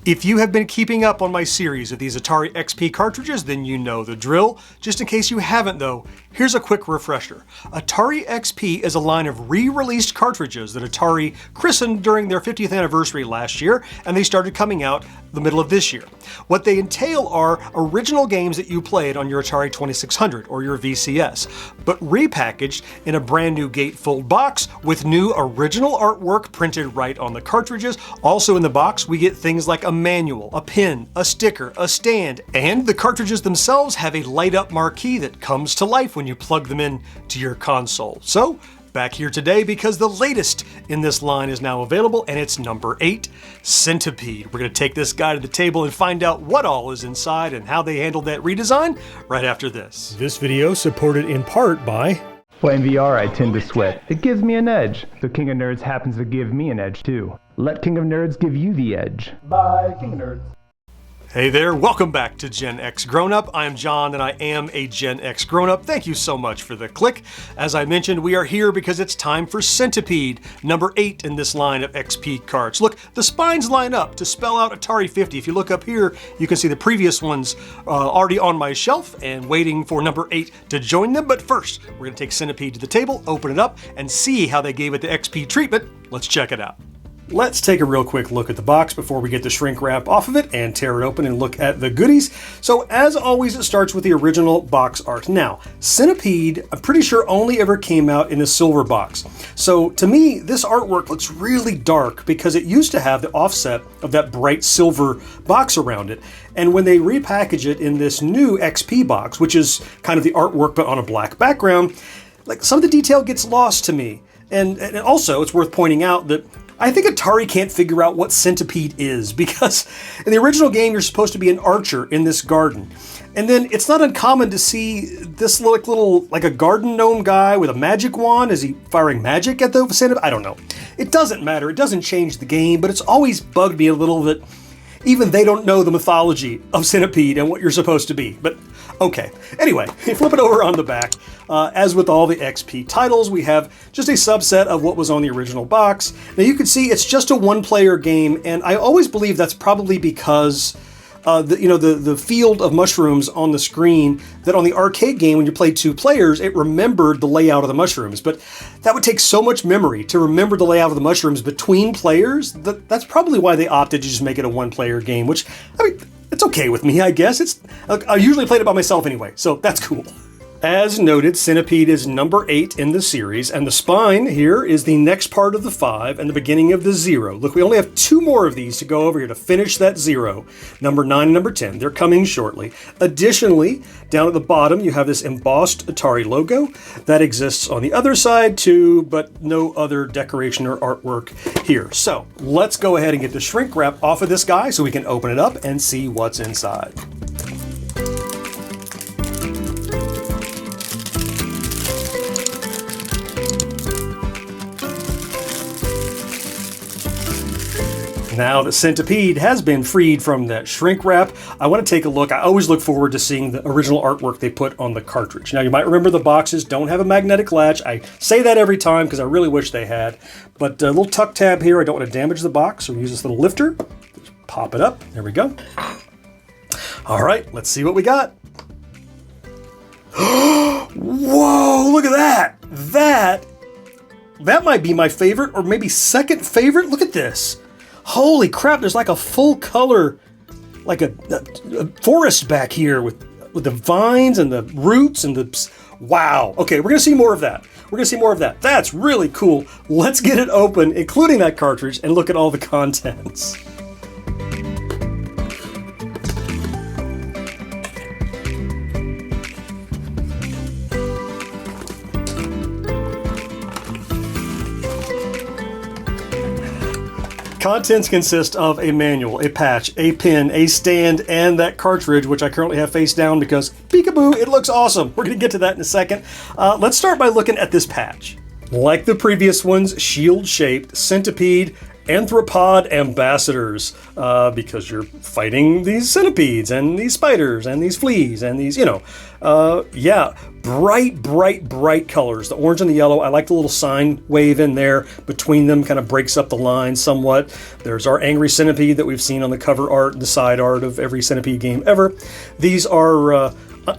If you have been keeping up on my series of these Atari XP cartridges, then you know the drill. Just in case you haven't though, here's a quick refresher. Atari XP is a line of re-released cartridges that Atari christened during their 50th anniversary last year, and they started coming out the middle of this year. What they entail are original games that you played on your Atari 2600 or your VCS, but repackaged in a brand new gatefold box with new original artwork printed right on the cartridges. Also in the box, we get things like a manual, a pin, a sticker, a stand, and the cartridges themselves have a light-up marquee that comes to life when you plug them in to your console. So, back here today because the latest in this line is now available, and it's number 8, Centipede. We're going to take this guy to the table and find out what all is inside and how they handled that redesign right after this. This video supported in part by... Playing VR, I tend to sweat. It gives me an edge. So King of Nerds happens to give me an edge too. Let King of Nerds give you the edge. Bye, King of Nerds. Hey there, welcome back to GenXGrownUp. I am John and I am a GenXGrownUp. Thank you so much for the click. As I mentioned, we are here because it's time for Centipede, number 8 in this line of XP carts. Look, the spines line up to spell out Atari 50. If you look up here, you can see the previous ones already on my shelf and waiting for number 8 to join them. But first, we're going to take Centipede to the table, open it up, and see how they gave it the XP treatment. Let's check it out. Let's take a real quick look at the box before we get the shrink wrap off of it and tear it open and look at the goodies. So as always, it starts with the original box art. Now, Centipede, I'm pretty sure only ever came out in a silver box. So to me, this artwork looks really dark because it used to have the offset of that bright silver box around it. And when they repackage it in this new XP box, which is kind of the artwork but on a black background, like some of the detail gets lost to me. And also, it's worth pointing out that I think Atari can't figure out what Centipede is, because in the original game you're supposed to be an archer in this garden. And then it's not uncommon to see this little like a garden gnome guy with a magic wand. Is he firing magic at the Centipede? I don't know. It doesn't matter. It doesn't change the game, but it's always bugged me a little that even they don't know the mythology of Centipede and what you're supposed to be. But okay. Anyway, flip it over on the back. As with all the XP titles, we have just a subset of what was on the original box. Now you can see it's just a one-player game, and I always believe that's probably because the field of mushrooms on the screen, that on the arcade game when you played 2 players, it remembered the layout of the mushrooms. But that would take so much memory to remember the layout of the mushrooms between players. That's probably why they opted to just make it a one-player game, which, I mean, it's okay with me, I guess. I usually played it by myself anyway, so that's cool. As noted, Centipede is number 8 in the series, and the spine here is the next part of the 5 and the beginning of the 0. Look, we only have 2 more of these to go over here to finish that 0. Number 9 and number 10, they're coming shortly. Additionally, down at the bottom, you have this embossed Atari logo. That exists on the other side too, but no other decoration or artwork here. So let's go ahead and get the shrink wrap off of this guy so we can open it up and see what's inside. Now that Centipede has been freed from that shrink wrap, I want to take a look. I always look forward to seeing the original artwork they put on the cartridge. Now you might remember the boxes don't have a magnetic latch. I say that every time because I really wish they had. But a little tuck tab here, I don't want to damage the box, so we use this little lifter. Just pop it up, there we go. All right, let's see what we got. Whoa, look at that. That might be my favorite, or maybe second favorite. Look at this. Holy crap, there's like a full color, like a forest back here with the vines and the roots and the... Wow. Okay, we're going to see more of that. That's really cool. Let's get it open, including that cartridge, and look at all the contents. Contents consist of a manual, a patch, a pin, a stand, and that cartridge, which I currently have face down because peekaboo, it looks awesome. We're going to get to that in a second. Let's start by looking at this patch. Like the previous ones, shield-shaped, Centipede arthropod ambassadors, because you're fighting these centipedes and these spiders and these fleas and these, yeah, bright colors. The orange and the yellow. I like the little sine wave in there between them, kind of breaks up the line somewhat. There's our angry centipede that we've seen on the cover art, the side art of every centipede game ever. These are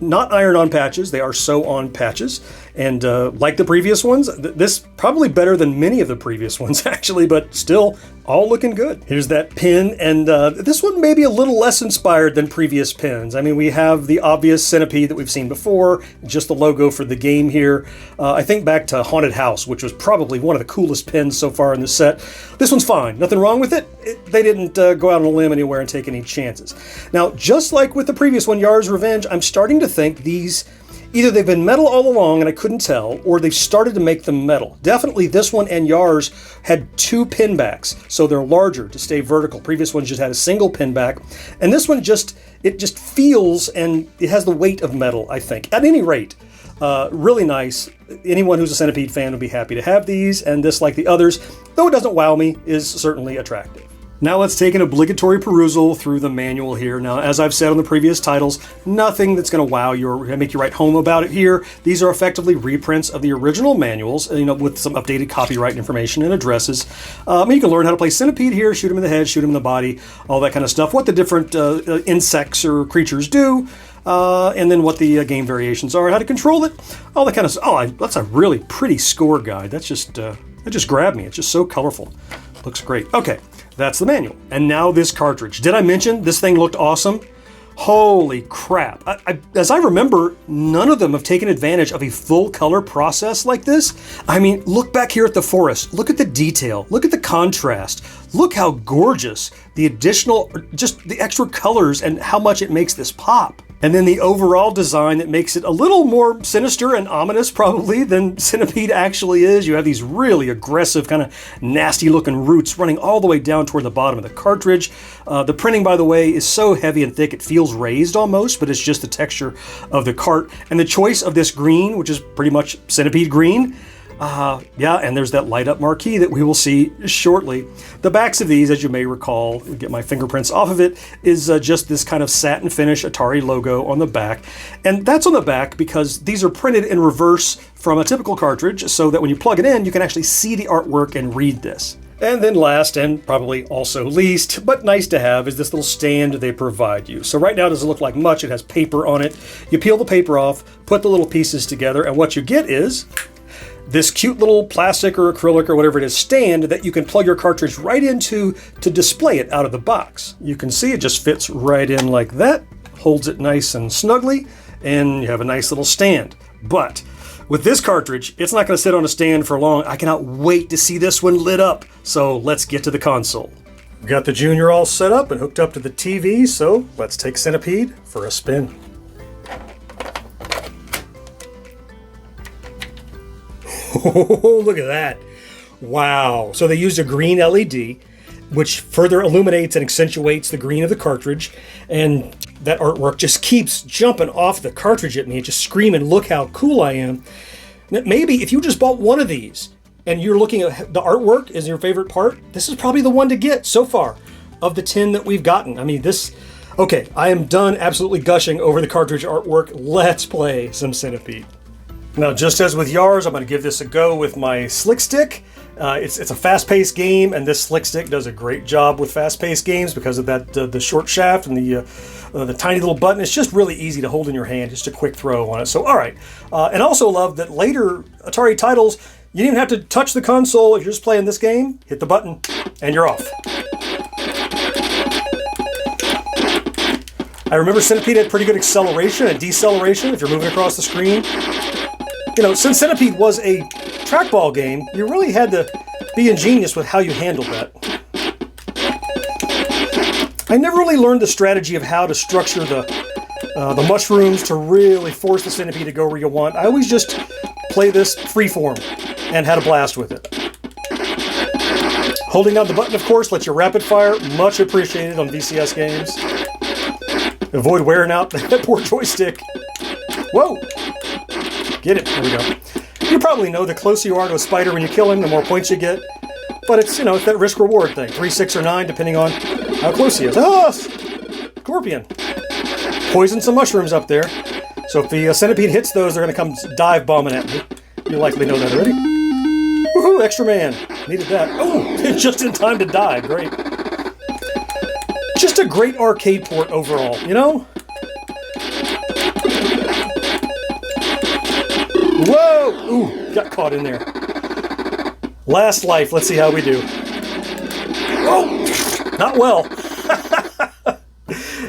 not iron-on patches, they are sew-on patches. And like the previous ones, this probably better than many of the previous ones actually, but still all looking good. Here's that pin, and this one may be a little less inspired than previous pins. I mean, we have the obvious centipede that we've seen before, just the logo for the game here. I think back to Haunted House, which was probably one of the coolest pins so far in the set. This one's fine, nothing wrong with it. They didn't go out on a limb anywhere and take any chances. Now, just like with the previous one, Yar's Revenge, I'm starting to think these, either they've been metal all along and I couldn't tell, or they've started to make them metal. Definitely this one and Yar's had 2 pin backs, so they're larger to stay vertical. Previous ones just had a single pin back, and this one just feels, and it has the weight of metal, I think. At any rate, really nice. Anyone who's a Centipede fan would be happy to have these, and this, like the others, though it doesn't wow me, is certainly attractive. Now let's take an obligatory perusal through the manual here. Now, as I've said on the previous titles, nothing that's going to wow you or make you write home about it here. These are effectively reprints of the original manuals, with some updated copyright information and addresses. You can learn how to play Centipede here, shoot him in the head, shoot him in the body, all that kind of stuff, what the different insects or creatures do, and then what the game variations are, how to control it, all that kind of stuff. Oh, that's a really pretty score guide. That just grabbed me. It's just so colorful. Looks great. Okay. That's the manual. And now this cartridge. Did I mention this thing looked awesome? Holy crap. As I remember, none of them have taken advantage of a full color process like this. I mean, look back here at the forest. Look at the detail. Look at the contrast. Look how gorgeous the additional, just the extra colors and how much it makes this pop. And then the overall design that makes it a little more sinister and ominous probably than Centipede actually is. You have these really aggressive, kind of nasty looking roots running all the way down toward the bottom of the cartridge. The printing, by the way, is so heavy and thick it feels raised almost, but it's just the texture of the cart. And the choice of this green, which is pretty much Centipede green, yeah, and there's that light up marquee that we will see shortly. The backs of these, as you may recall, get my fingerprints off of it, is just this kind of satin finish Atari logo on the back. And that's on the back because these are printed in reverse from a typical cartridge so that when you plug it in, you can actually see the artwork and read this. And then last, and probably also least, but nice to have, is this little stand they provide you. So right now it doesn't look like much. It has paper on it. You peel the paper off, put the little pieces together, and what you get is this cute little plastic or acrylic or whatever it is stand that you can plug your cartridge right into to display it out of the box. You can see it just fits right in like that, holds it nice and snugly, and you have a nice little stand. But with this cartridge, it's not going to sit on a stand for long. I cannot wait to see this one lit up. So let's get to the console. We've got the Junior all set up and hooked up to the TV, so let's take Centipede for a spin. Oh, look at that. Wow. So they used a green LED, which further illuminates and accentuates the green of the cartridge. And that artwork just keeps jumping off the cartridge at me, just screaming, look how cool I am. Maybe if you just bought one of these and you're looking at the artwork is your favorite part, this is probably the one to get so far of the 10 that we've gotten. I mean, okay, I am done absolutely gushing over the cartridge artwork. Let's play some Centipede. Now, just as with Yar's, I'm going to give this a go with my Slick Stick. It's a fast-paced game, and this Slick Stick does a great job with fast-paced games because of that the short shaft and the tiny little button. It's just really easy to hold in your hand, just a quick throw on it. So, all right. And I also love that later Atari titles, you didn't even have to touch the console. If you're just playing this game, hit the button, and you're off. I remember Centipede had pretty good acceleration and deceleration if you're moving across the screen. Since Centipede was a trackball game, you really had to be ingenious with how you handled that. I never really learned the strategy of how to structure the mushrooms to really force the Centipede to go where you want. I always just play this freeform and had a blast with it. Holding down the button, of course, lets you rapid fire, much appreciated on VCS games. Avoid wearing out that poor joystick. Whoa! Get it. There we go. You probably know the closer you are to a spider when you kill him, the more points you get. But it's, you know, it's that risk-reward thing. 3, 6, or 9, depending on how close he is. Oh, scorpion. Poison some mushrooms up there. So if the centipede hits those, they're going to come dive bombing at me. You likely know that already. Woohoo, extra man. Needed that. Oh, just in time to die. Great. Just a great arcade port overall, you know? Whoa! Ooh, got caught in there. Last life. Let's see how we do. Oh, not well.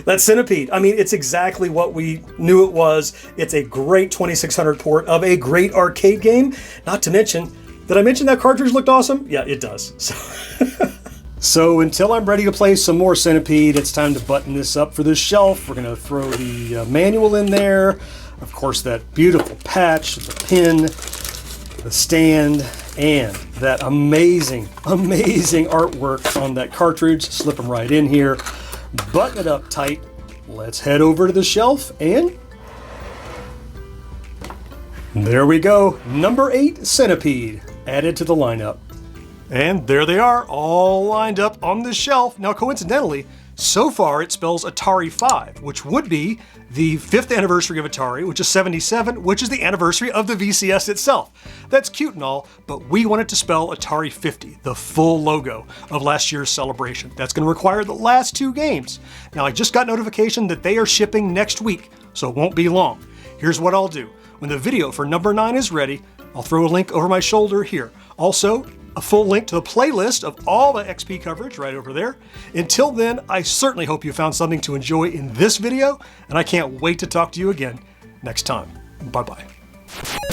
That Centipede. I mean, it's exactly what we knew it was. It's a great 2600 port of a great arcade game. Not to mention, did I mention that cartridge looked awesome? Yeah, it does. So until I'm ready to play some more Centipede, it's time to button this up for this shelf. We're going to throw the manual in there. Of course, that beautiful patch, the pin, the stand, and that amazing, amazing artwork on that cartridge. Slip them right in here. Button it up tight. Let's head over to the shelf, and there we go. Number 8 Centipede added to the lineup. And there they are, all lined up on the shelf. Now, coincidentally, so far it spells Atari 5, which would be the 5th anniversary of Atari, which is 77, which is the anniversary of the VCS itself. That's cute and all, but we wanted to spell Atari 50, the full logo of last year's celebration. That's going to require the last 2 games. Now, I just got notification that they are shipping next week, so it won't be long. Here's what I'll do. When the video for number 9 is ready, I'll throw a link over my shoulder here. Also, a full link to the playlist of all the XP coverage right over there. Until then, I certainly hope you found something to enjoy in this video, and I can't wait to talk to you again next time. Bye-bye.